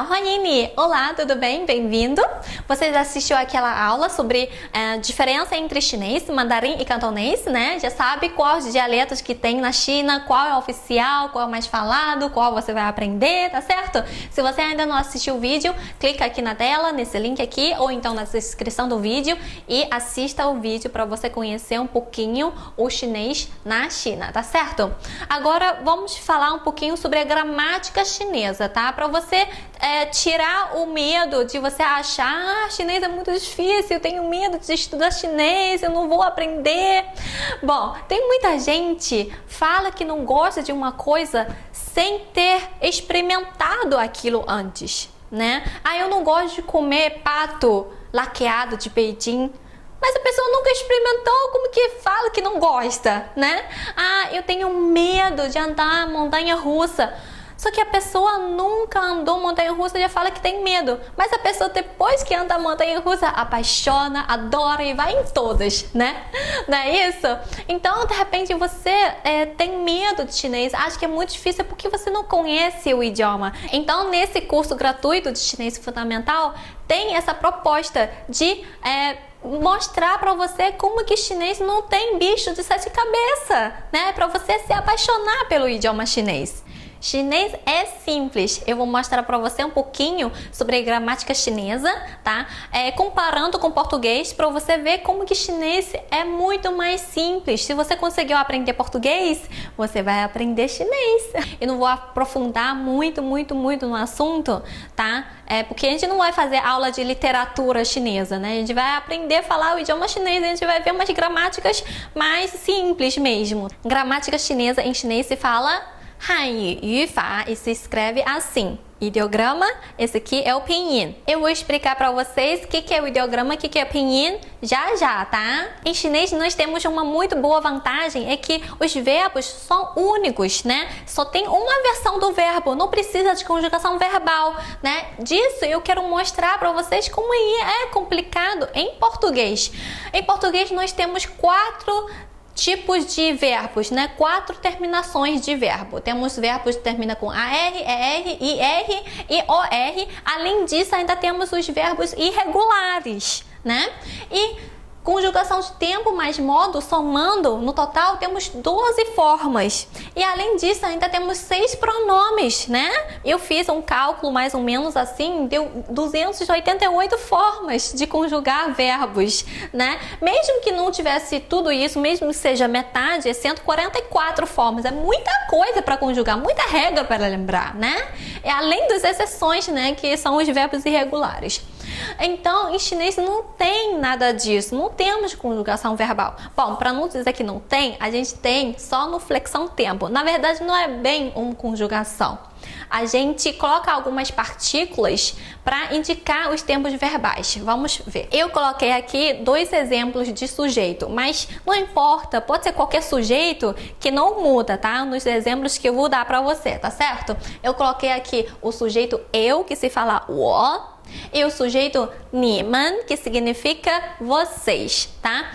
欢迎你! Olá, tudo bem? Bem-vindo! Você já assistiu aquela aula sobre diferença entre chinês, mandarim e cantonês, né? Já sabe quais dialetos que tem na China, qual é o oficial, qual é o mais falado, qual você vai aprender, tá certo? Se você ainda não assistiu o vídeo, clica aqui na tela, nesse link aqui, ou então na descrição do vídeo e assista o vídeo para você conhecer um pouquinho o chinês na China, tá certo? Agora vamos falar um pouquinho sobre a gramática chinesa, tá? Para você tirar o medo de você achar chinês é muito difícil, eu tenho medo de estudar chinês, eu não vou aprender. Bom, tem muita gente que fala que não gosta de uma coisa sem ter experimentado aquilo antes, né? Eu não gosto de comer pato laqueado de Beijing. Mas a pessoa nunca experimentou, como que fala que não gosta, né? Eu tenho medo de andar montanha-russa. Só que a pessoa nunca andou montanha-russa e já fala que tem medo. Mas a pessoa depois que anda montanha-russa apaixona, adora e vai em todas, né? Não é isso? Então, de repente, você tem medo de chinês, acha que é muito difícil porque você não conhece o idioma. Então, nesse curso gratuito de chinês fundamental, tem essa proposta de mostrar para você como que chinês não tem bicho de sete cabeças, né? Para você se apaixonar pelo idioma chinês. Chinês é simples. Eu vou mostrar para você um pouquinho sobre a gramática chinesa, tá? Comparando com português, para você ver como que chinês é muito mais simples. Se você conseguiu aprender português, você vai aprender chinês. Eu não vou aprofundar muito no assunto, tá? Porque a gente não vai fazer aula de literatura chinesa, né? A gente vai aprender a falar o idioma chinês, a gente vai ver umas gramáticas mais simples mesmo. Gramática chinesa em chinês se fala Hanyu Yu Fa e se escreve assim. Ideograma, esse aqui é o pinyin. Eu vou explicar para vocês o que é o ideograma, o que é o pinyin já, tá? Em chinês nós temos uma muito boa vantagem, é que os verbos são únicos, né? Só tem uma versão do verbo, não precisa de conjugação verbal, né? Disso eu quero mostrar para vocês como é complicado em português. Em português nós temos 4 tipos de verbos, né? 4 terminações de verbo. Temos verbos que terminam com AR, ER, IR e OR. Além disso, ainda temos os verbos irregulares, né? E conjugação de tempo mais modo, somando, no total temos 12 formas. E além disso, ainda temos 6 pronomes, né? Eu fiz um cálculo mais ou menos assim, deu 288 formas de conjugar verbos, né? Mesmo que não tivesse tudo isso, mesmo que seja metade, é 144 formas. É muita coisa para conjugar, muita regra para lembrar, né? E além das exceções, né, que são os verbos irregulares. Então, em chinês não tem nada disso, não temos conjugação verbal. Bom, para não dizer que não tem, a gente tem só no flexão tempo. Na verdade, não é bem uma conjugação. A gente coloca algumas partículas para indicar os tempos verbais. Vamos ver. Eu coloquei aqui 2 exemplos de sujeito, mas não importa, pode ser qualquer sujeito que não muda, tá? Nos exemplos que eu vou dar para você, tá certo? Eu coloquei aqui o sujeito eu, que se fala wo, e o sujeito niman, que significa vocês, tá?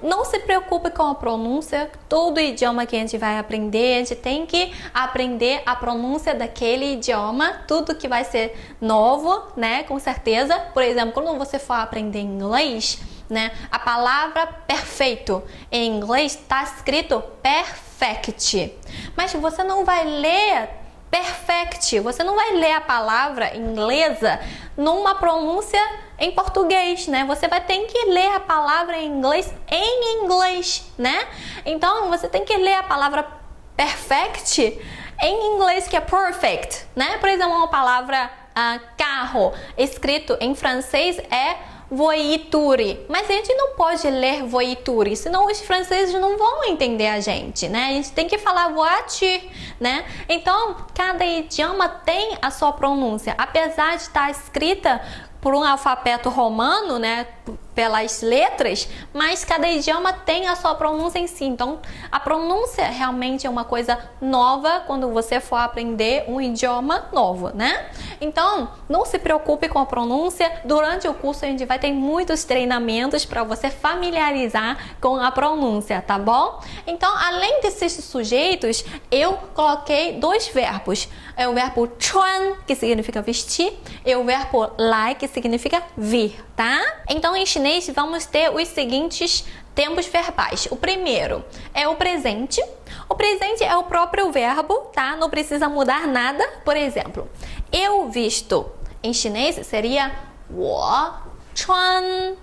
Não se preocupe com a pronúncia. Todo idioma que a gente vai aprender, a gente tem que aprender a pronúncia daquele idioma. Tudo que vai ser novo, né? Com certeza. Por exemplo, quando você for aprender inglês, né? A palavra perfeito em inglês está escrito perfect. Mas você não vai ler perfect, você não vai ler a palavra inglesa numa pronúncia em português, né? Você vai ter que ler a palavra em inglês, né? Então, você tem que ler a palavra perfect em inglês, que é perfect, né? Por exemplo, uma palavra carro, escrito em francês é voiture, mas a gente não pode ler voiture, senão os franceses não vão entender a gente, né? A gente tem que falar voiture, né? Então, cada idioma tem a sua pronúncia, apesar de estar escrita por um alfabeto romano, né? pelas letras, mas cada idioma tem a sua pronúncia em si. Então, a pronúncia realmente é uma coisa nova quando você for aprender um idioma novo, né? Então, não se preocupe com a pronúncia. Durante o curso, a gente vai ter muitos treinamentos para você familiarizar com a pronúncia, tá bom? Então, além desses sujeitos, eu coloquei 2 verbos. É o verbo chuan, que significa vestir, e o verbo lai, que significa vir, tá? Então, em chinês, vamos ter os seguintes tempos verbais. O primeiro é o presente. O presente é o próprio verbo, tá? Não precisa mudar nada. Por exemplo, eu visto. Em chinês seria 我穿.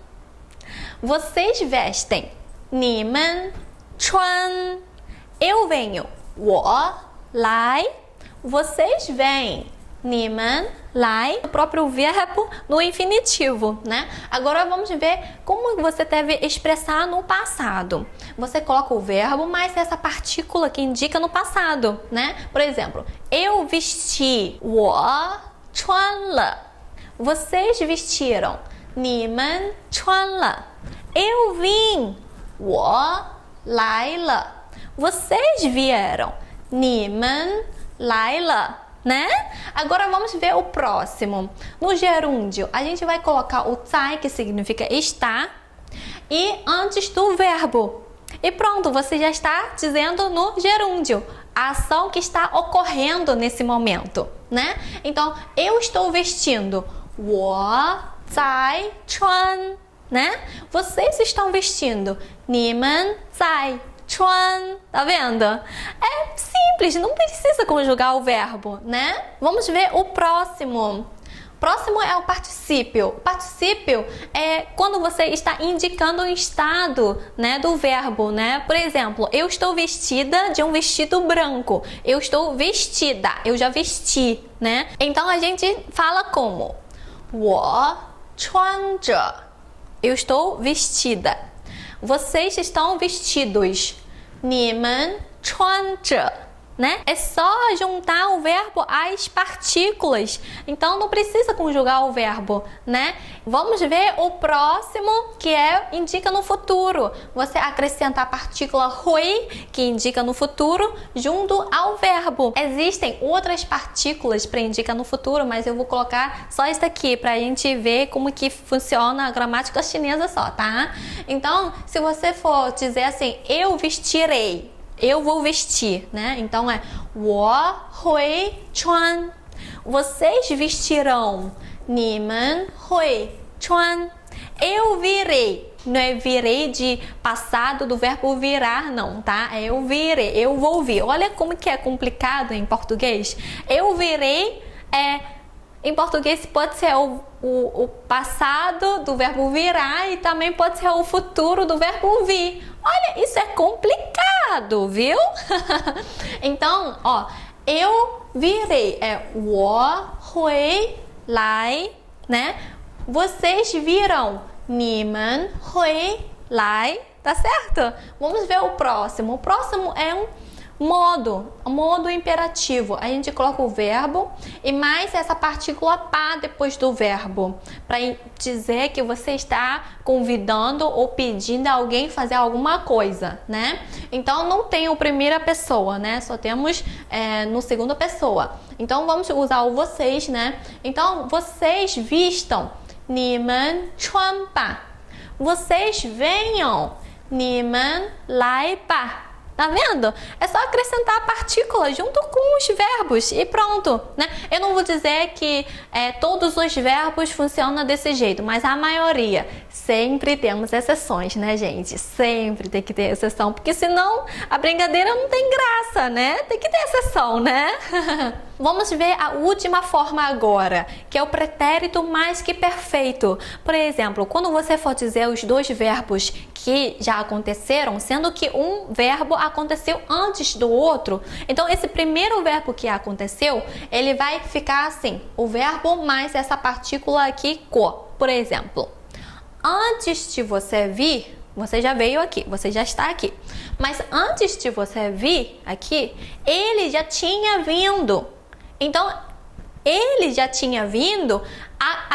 Vocês vestem. 你们穿. Eu venho. 我来. Vocês vêm. 你们来. O próprio verbo no infinitivo, né? Agora vamos ver como você deve expressar no passado. Você coloca o verbo mais essa partícula que indica no passado, né? Por exemplo, eu vesti. 我穿了. Vocês vestiram. 你们穿了. Eu vim. 我来了. Vocês vieram. 你们来了. Né? Agora vamos ver o próximo. No gerúndio, a gente vai colocar o zai, que significa estar, e antes do verbo. E pronto, você já está dizendo no gerúndio a ação que está ocorrendo nesse momento, né? Então, eu estou vestindo. 我在穿, né? Vocês estão vestindo. 你们在穿, tá vendo? É simples, não precisa conjugar o verbo, né? Vamos ver o próximo. Próximo é o particípio. Particípio é quando você está indicando o estado, né, do verbo, né? Por exemplo, eu estou vestida de um vestido branco. Eu estou vestida, eu já vesti, né? Então a gente fala como 我穿着. Eu estou vestida. Vocês estão vestidos. 你们穿着, né? É só juntar o verbo às partículas. Então não precisa conjugar o verbo, né? Vamos ver o próximo, que indica no futuro. Você acrescenta a partícula hui, que indica no futuro, junto ao verbo. Existem outras partículas para indicar no futuro, mas eu vou colocar só isso aqui para a gente ver como que funciona a gramática chinesa só, tá? Então, se você for dizer assim, eu vestirei, eu vou vestir, né? Então é 我会穿. Vocês vestirão. 你们会穿. Eu virei. Não é virei de passado do verbo virar, não, tá? É eu virei, eu vou vir. Olha como que é complicado em português. Eu virei em português pode ser o passado do verbo virar e também pode ser o futuro do verbo vir. Olha, isso é complicado, viu? Então, ó, eu virei, é 我会来, né? Vocês viram, 你们会来, tá certo? Vamos ver o próximo. O próximo é um modo imperativo. A gente coloca o verbo e mais essa partícula pá depois do verbo, para dizer que você está convidando ou pedindo a alguém fazer alguma coisa, né? Então não tem o primeira pessoa, né? Só temos no segunda pessoa. Então vamos usar o vocês, né? Então vocês vistam, 你们穿吧. Vocês venham, 你们来吧. Tá vendo? É só acrescentar a partícula junto com os verbos e pronto, né? Eu não vou dizer que todos os verbos funcionam desse jeito, mas a maioria. Sempre temos exceções, né, gente? Sempre tem que ter exceção, porque senão a brincadeira não tem graça, né? Tem que ter exceção, né? Vamos ver a última forma agora, que é o pretérito mais que perfeito. Por exemplo, quando você for dizer os 2 verbos que já aconteceram, sendo que um verbo aconteceu antes do outro, então esse primeiro verbo que aconteceu, ele vai ficar assim, o verbo mais essa partícula aqui, ko. Por exemplo, antes de você vir, você já veio aqui, você já está aqui. Mas antes de você vir aqui, ele já tinha vindo. Então, ele já tinha vindo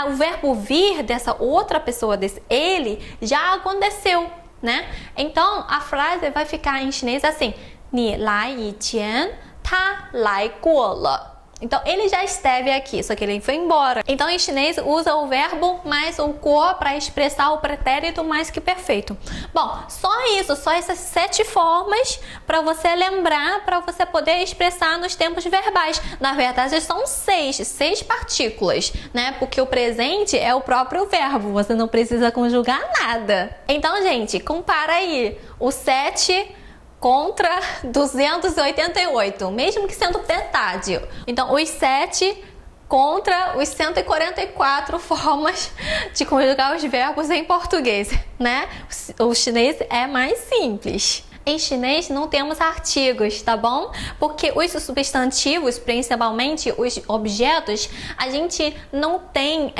O verbo vir dessa outra pessoa, desse ele, já aconteceu, né? Então, a frase vai ficar em chinês assim: 你来以前他来过了. Então, ele já esteve aqui, só que ele foi embora. Então, em chinês, usa o verbo mais o ko para expressar o pretérito mais que perfeito. Bom, só isso, só essas 7 formas para você lembrar, para você poder expressar nos tempos verbais. Na verdade, são 6 partículas, né? Porque o presente é o próprio verbo, você não precisa conjugar nada. Então, gente, compara aí o 7 contra 288, mesmo que sendo metade. Então, os 7 contra os 144 formas de conjugar os verbos em português, né? O chinês é mais simples. Em chinês não temos artigos, tá bom? Porque os substantivos, principalmente os objetos, a gente não tem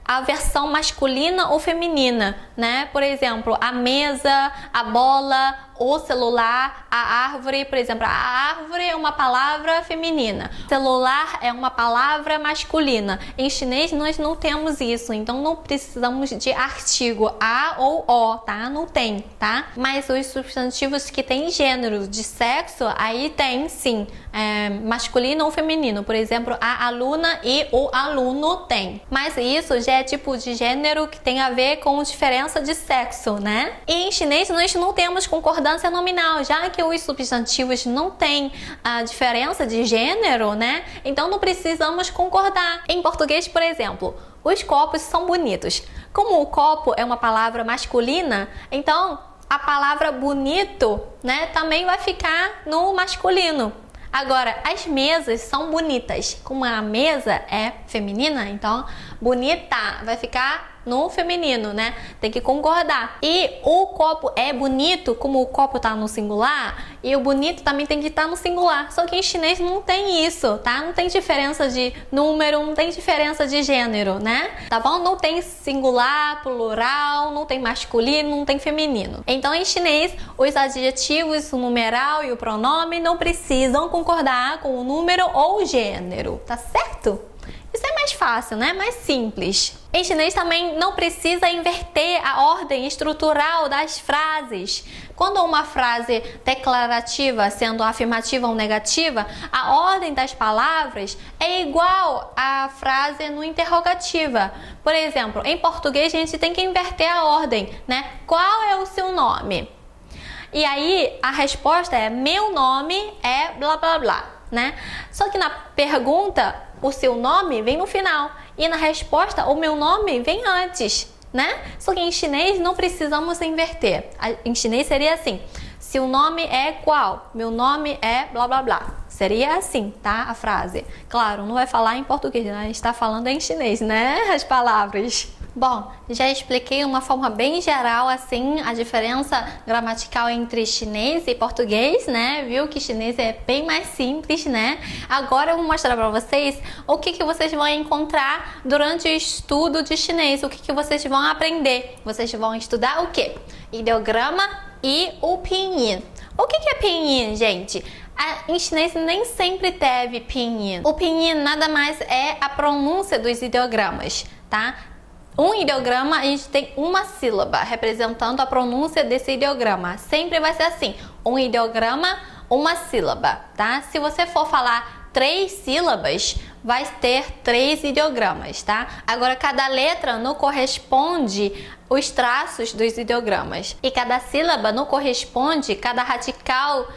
a versão masculina ou feminina, né? Por exemplo, a mesa, a bola, o celular, a árvore, por exemplo, a árvore é uma palavra feminina, celular é uma palavra masculina. Em chinês nós não temos isso, então não precisamos de artigo a ou o, tá? Não tem, tá? Mas os substantivos que têm gênero de sexo, aí tem sim, masculino ou feminino. Por exemplo, a aluna e o aluno tem. Mas isso já é tipo de gênero que tem a ver com diferença de sexo, né? E em chinês nós não temos concordância nominal, já que os substantivos não têm a diferença de gênero, né? Então não precisamos concordar. Em português, por exemplo, os copos são bonitos. Como o copo é uma palavra masculina, então a palavra bonito, né, também vai ficar no masculino. Agora, as mesas são bonitas. Como a mesa é feminina, então bonita vai ficar no feminino, né? Tem que concordar. E o copo é bonito, como o copo tá no singular, e o bonito também tem que estar no singular. Só que em chinês não tem isso, tá? Não tem diferença de número, não tem diferença de gênero, né? Tá bom? Não tem singular, plural, não tem masculino, não tem feminino. Então, em chinês, os adjetivos, o numeral e o pronome não precisam concordar com o número ou o gênero, tá certo? Isso é mais fácil, né? Mais simples. Em chinês também não precisa inverter a ordem estrutural das frases. Quando uma frase declarativa, sendo afirmativa ou negativa, a ordem das palavras é igual à frase no interrogativa. Por exemplo, em português a gente tem que inverter a ordem, né? Qual é o seu nome? E aí a resposta é: meu nome é blá blá blá, né? Só que na pergunta, o seu nome vem no final e na resposta, o meu nome vem antes, né? Só que em chinês não precisamos inverter. Em chinês seria assim: seu nome é qual? Meu nome é blá blá blá. Seria assim, tá? A frase. Claro, não vai falar em português, né? A gente está falando em chinês, né? As palavras. Bom, já expliquei de uma forma bem geral, assim, a diferença gramatical entre chinês e português, né? Viu que chinês é bem mais simples, né? Agora eu vou mostrar para vocês o que vocês vão encontrar durante o estudo de chinês, o que vocês vão aprender. Vocês vão estudar o quê? Ideograma e o pinyin. O que é pinyin, gente? Em chinês nem sempre teve pinyin. O pinyin nada mais é a pronúncia dos ideogramas, tá? Um ideograma, a gente tem uma sílaba representando a pronúncia desse ideograma. Sempre vai ser assim, um ideograma, uma sílaba, tá? Se você for falar 3 sílabas, vai ter 3 ideogramas, tá? Agora, cada letra não corresponde os traços dos ideogramas. E cada sílaba não corresponde cada radical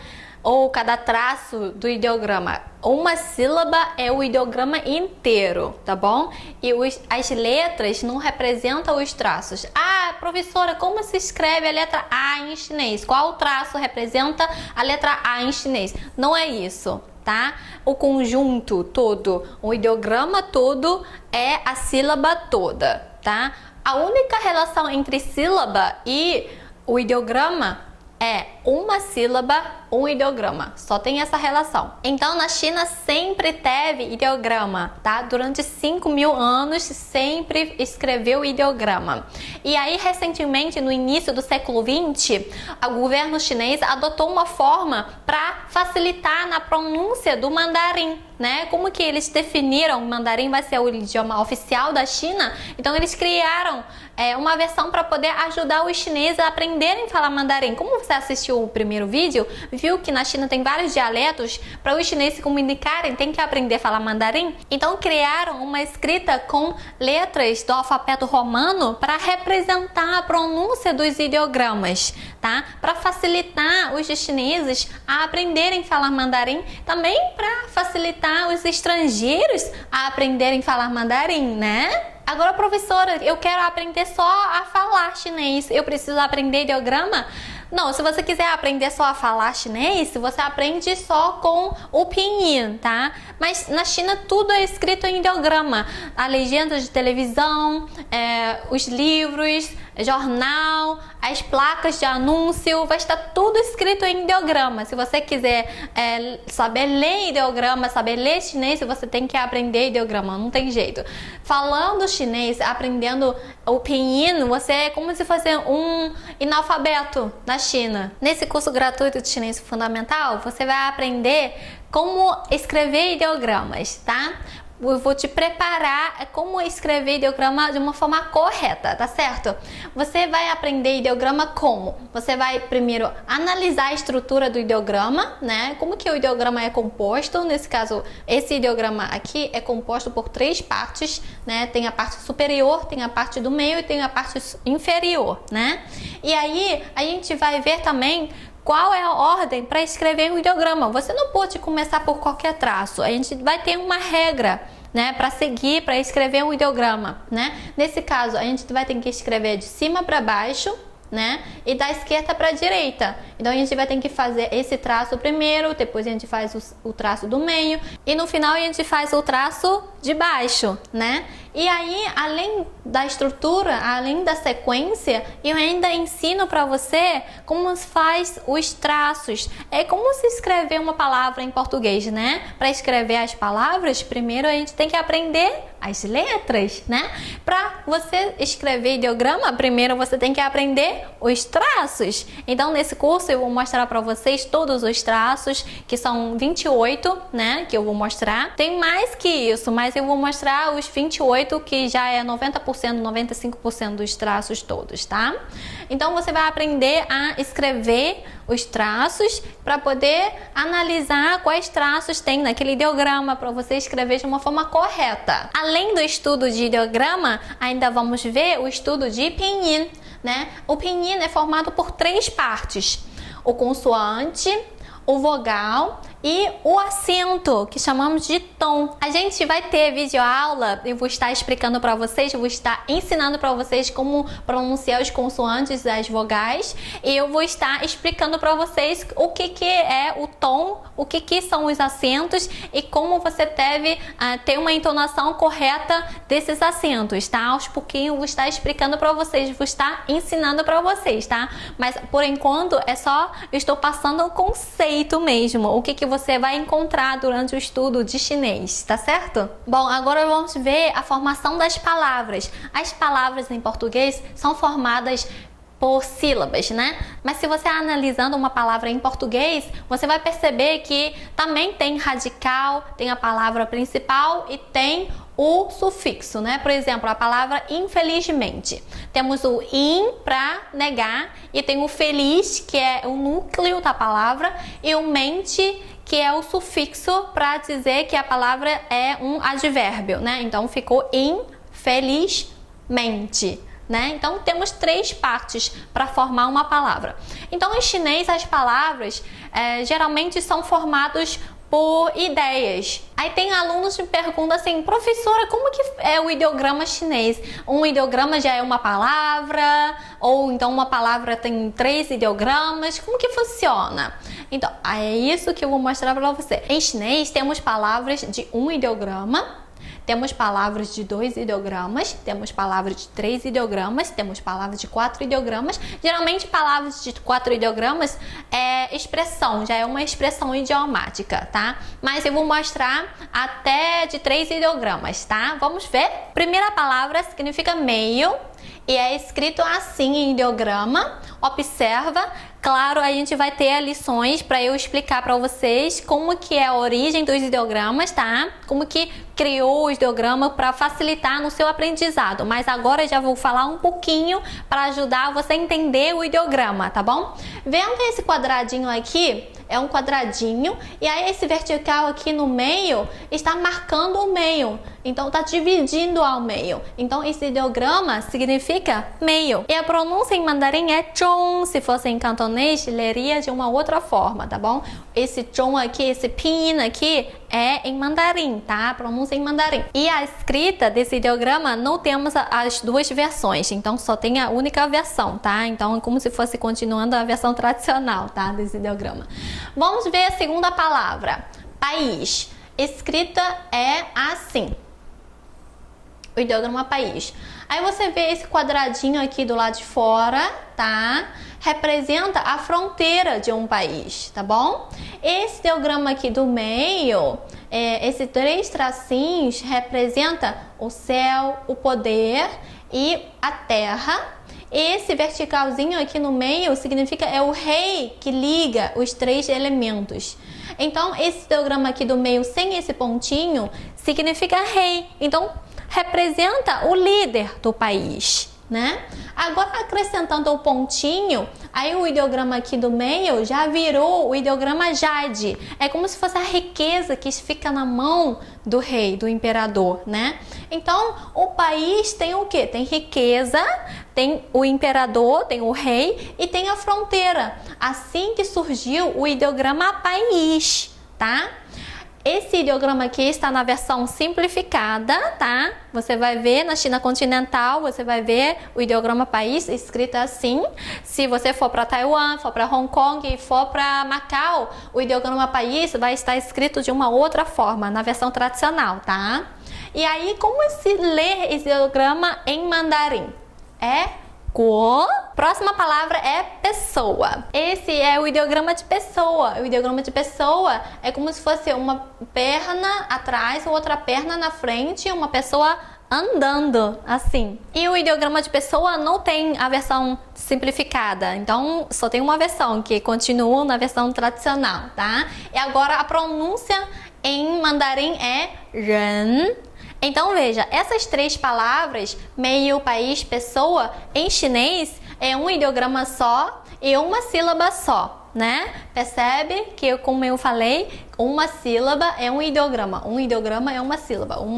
ou cada traço do ideograma. Uma sílaba é o ideograma inteiro, tá bom? E as letras não representam os traços. Ah, professora, como se escreve a letra A em chinês? Qual traço representa a letra A em chinês? Não é isso, tá? O conjunto todo, o ideograma todo é a sílaba toda, tá? A única relação entre sílaba e o ideograma é uma sílaba, um ideograma. Só tem essa relação. Então, na China sempre teve ideograma, tá? Durante 5.000 anos sempre escreveu ideograma. E aí, recentemente, no início do século XX, o governo chinês adotou uma forma para facilitar na pronúncia do mandarim, né? Como que eles definiram o mandarim vai ser o idioma oficial da China? Então, eles criaram uma versão para poder ajudar os chineses a aprenderem a falar mandarim. Como você assistiu o primeiro vídeo, viu que na China tem vários dialetos, para os chineses se comunicarem, tem que aprender a falar mandarim. Então criaram uma escrita com letras do alfabeto romano para representar a pronúncia dos ideogramas, tá? Para facilitar os chineses a aprenderem a falar mandarim, também para facilitar os estrangeiros a aprenderem a falar mandarim, né? Agora, professora, eu quero aprender só a falar chinês, eu preciso aprender ideograma? Não, se você quiser aprender só a falar chinês, você aprende só com o pinyin, tá? Mas na China tudo é escrito em ideograma. A legenda de televisão, os livros, jornal, as placas de anúncio, vai estar tudo escrito em ideograma. Se você quiser saber ler ideograma, saber ler chinês, você tem que aprender ideograma, não tem jeito. Falando chinês, aprendendo o pinyin, você é como se fosse um analfabeto na China. Nesse curso gratuito de chinês fundamental, você vai aprender como escrever ideogramas, tá? Eu vou te preparar como escrever ideograma de uma forma correta, tá certo? Você vai aprender ideograma como? Você vai primeiro analisar a estrutura do ideograma, né? Como que o ideograma é composto? Nesse caso, esse ideograma aqui é composto por 3 partes, né? Tem a parte superior, tem a parte do meio e tem a parte inferior, né? E aí, a gente vai ver também qual é a ordem para escrever um ideograma. Você não pode começar por qualquer traço. A gente vai ter uma regra, né, para seguir, para escrever um ideograma, né? Nesse caso, a gente vai ter que escrever de cima para baixo, né? E da esquerda para a direita. Então a gente vai ter que fazer esse traço primeiro, depois a gente faz o traço do meio e no final a gente faz o traço de baixo, né? E aí, além da estrutura, além da sequência, eu ainda ensino para você como se faz os traços. É como se escrever uma palavra em português, né? Para escrever as palavras, primeiro a gente tem que aprender as letras, né? Para você escrever ideograma, primeiro você tem que aprender os traços. Então, nesse curso eu vou mostrar para vocês todos os traços, que são 28, né? Que eu vou mostrar. Tem mais que isso, mas eu vou mostrar os 28, que já é 90%, 95% dos traços todos, tá? Então, você vai aprender a escrever os traços para poder analisar quais traços tem naquele ideograma para você escrever de uma forma correta. Além do estudo de ideograma, ainda vamos ver o estudo de pinyin, né? O pinyin é formado por 3 partes: o consoante, o vogal e o acento, que chamamos de tom. A gente vai ter videoaula, eu vou estar explicando para vocês, eu vou estar ensinando para vocês como pronunciar os consoantes e as vogais, e eu vou estar explicando para vocês o que é o tom, o que são os acentos e como você deve ter uma entonação correta desses acentos, tá? Aos pouquinhos eu vou estar explicando para vocês, vou estar ensinando para vocês, tá? Mas por enquanto é só, eu estou passando o conceito mesmo, o que você vai encontrar durante o estudo de chinês, tá certo? Bom, agora vamos ver a formação das palavras. As palavras em português são formadas por sílabas, né? Mas se você analisando uma palavra em português, você vai perceber que também tem radical, tem a palavra principal e tem o sufixo, né? Por exemplo, a palavra infelizmente. Temos o in para negar e tem o feliz, que é o núcleo da palavra, e o mente, que é o sufixo para dizer que a palavra é um advérbio, né? Então ficou infelizmente, né? Então temos 3 partes para formar uma palavra. Então em chinês as palavras geralmente são formadas por ideias. Aí tem alunos que perguntam assim: professora, como que é o ideograma chinês? Um ideograma já é uma palavra? Ou então uma palavra tem 3 ideogramas? Como que funciona? Então, é isso que eu vou mostrar para você. Em chinês temos palavras de um ideograma, Temos palavras de 2 ideogramas, temos palavras de 3 ideogramas, temos palavras de 4 ideogramas. Geralmente, palavras de 4 ideogramas é expressão, já é uma expressão idiomática, tá? Mas eu vou mostrar até de 3 ideogramas, tá? Vamos ver? Primeira palavra significa meio e é escrito assim em ideograma. Observa. Claro, a gente vai ter lições para eu explicar para vocês como que é a origem dos ideogramas, tá? Como que criou o ideograma para facilitar no seu aprendizado. Mas agora eu já vou falar um pouquinho para ajudar você a entender o ideograma, tá bom? Vendo esse quadradinho aqui, é um quadradinho, e aí esse vertical aqui no meio está marcando o meio. Então está dividindo ao meio. Então esse ideograma significa meio. E a pronúncia em mandarim é zhong. Se fosse em cantonês, leria de uma outra forma, tá bom? Esse zhong aqui, esse pinyin aqui é em mandarim, tá? A pronúncia em mandarim. E a escrita desse ideograma não temos as duas versões, então só tem a única versão, tá? Então é como se fosse continuando a versão tradicional, tá? Desse ideograma. Vamos ver a segunda palavra, país. Escrita é assim. O ideograma país. Aí você vê esse quadradinho aqui do lado de fora, tá? Representa a fronteira de um país, tá bom? Esse ideograma aqui do meio, esses 3 tracinhos representa o céu, o poder e a terra. Esse verticalzinho aqui no meio significa é o rei que liga os 3 elementos. Então, esse ideograma aqui do meio sem esse pontinho significa rei. Então, representa o líder do país, né? Agora, acrescentando o pontinho, aí o ideograma aqui do meio já virou o ideograma jade. É como se fosse a riqueza que fica na mão do rei, do imperador, né? Então, o país tem o quê? Tem riqueza, tem o imperador, tem o rei e tem a fronteira. Assim que surgiu o ideograma país, tá? Esse ideograma aqui está na versão simplificada, tá? Você vai ver na China continental, você vai ver o ideograma país escrito assim. Se você for para Taiwan, for para Hong Kong e for para Macau, o ideograma país vai estar escrito de uma outra forma, na versão tradicional, tá? E aí, como se lê esse ideograma em mandarim? É Guo. Próxima palavra é pessoa. Esse é o ideograma de pessoa. O ideograma de pessoa é como se fosse uma perna atrás, outra perna na frente, uma pessoa andando assim. E o ideograma de pessoa não tem a versão simplificada, então só tem uma versão que continua na versão tradicional, tá? E agora a pronúncia em mandarim é ren. Então veja, essas 3 palavras, meio, país, pessoa, em chinês é um ideograma só e uma sílaba só, né? Percebe que, como eu falei, uma sílaba é um ideograma é uma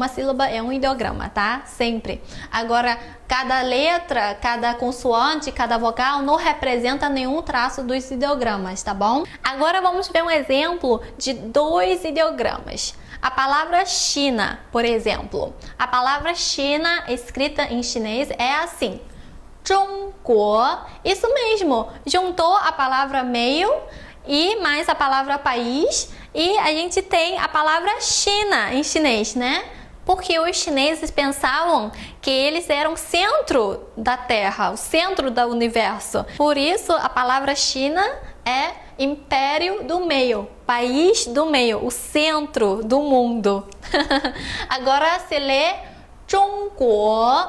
sílaba é um ideograma, tá? Sempre. Agora, cada letra, cada consoante, cada vogal não representa nenhum traço dos ideogramas, tá bom? Agora vamos ver um exemplo de 2 ideogramas. A palavra China, por exemplo. A palavra China, escrita em chinês, é assim. Zhongguo. Isso mesmo. Juntou a palavra meio e mais a palavra país. E a gente tem a palavra China em chinês, né? Porque os chineses pensavam que eles eram o centro da Terra, o centro do universo. Por isso, a palavra China é império do meio, país do meio, o centro do mundo. Agora se lê Zhongguo,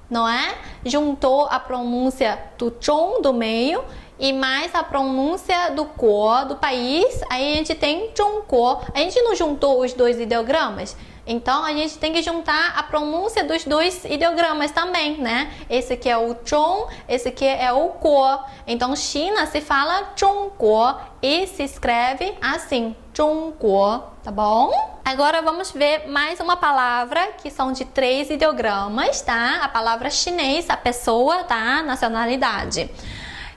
não é? Juntou a pronúncia do Zhong, do meio, e mais a pronúncia do Guo, do país, aí a gente tem Zhongguo. A gente não juntou os 2 ideogramas? Então, a gente tem que juntar a pronúncia dos 2 ideogramas também, né? Esse aqui é o Zhong, esse aqui é o Guo. Então, China se fala Zhongguo e se escreve assim, Zhongguo, tá bom? Agora, vamos ver mais uma palavra que são de 3 ideogramas, tá? A palavra chinês, a pessoa, tá? Nacionalidade.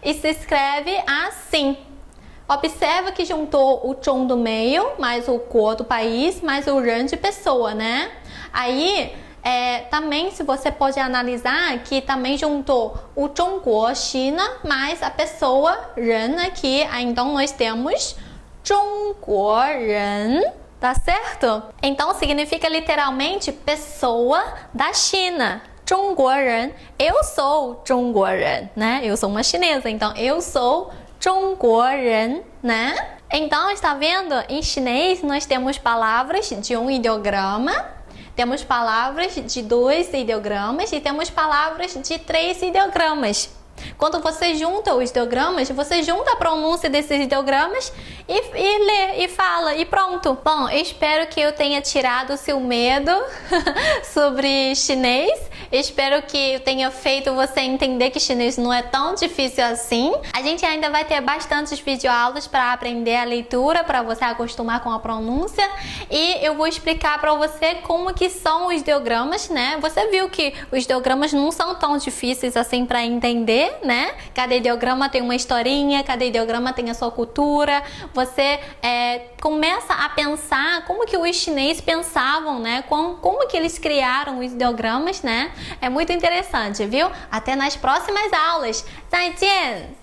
E se escreve assim. Observa que juntou o Zhong do meio, mais o Guo do país, mais o Ren de pessoa, né? Aí, também se você pode analisar que também juntou o Zhongguo, China, mais a pessoa Ren aqui. Aí, então, nós temos Zhongguo Ren, tá certo? Então significa literalmente pessoa da China. 中国人, eu sou 中国人, né? Eu sou uma chinesa, então eu sou 中国人, né? Então, está vendo? Em chinês nós temos palavras de um ideograma, temos palavras de 2 ideogramas e temos palavras de 3 ideogramas. Quando você junta os ideogramas, você junta a pronúncia desses ideogramas e lê e fala e pronto. Bom, eu espero que eu tenha tirado o seu medo sobre chinês. Espero que eu tenha feito você entender que chinês não é tão difícil assim. A gente ainda vai ter bastantes videoaulas para aprender a leitura, para você acostumar com a pronúncia. E eu vou explicar para você como que são os ideogramas, né? Você viu que os ideogramas não são tão difíceis assim para entender, né? Cada ideograma tem uma historinha, cada ideograma tem a sua cultura. Você começa a pensar como que os chineses pensavam, né? Como que eles criaram os ideogramas, né? É muito interessante, viu? Até nas próximas aulas. 再见!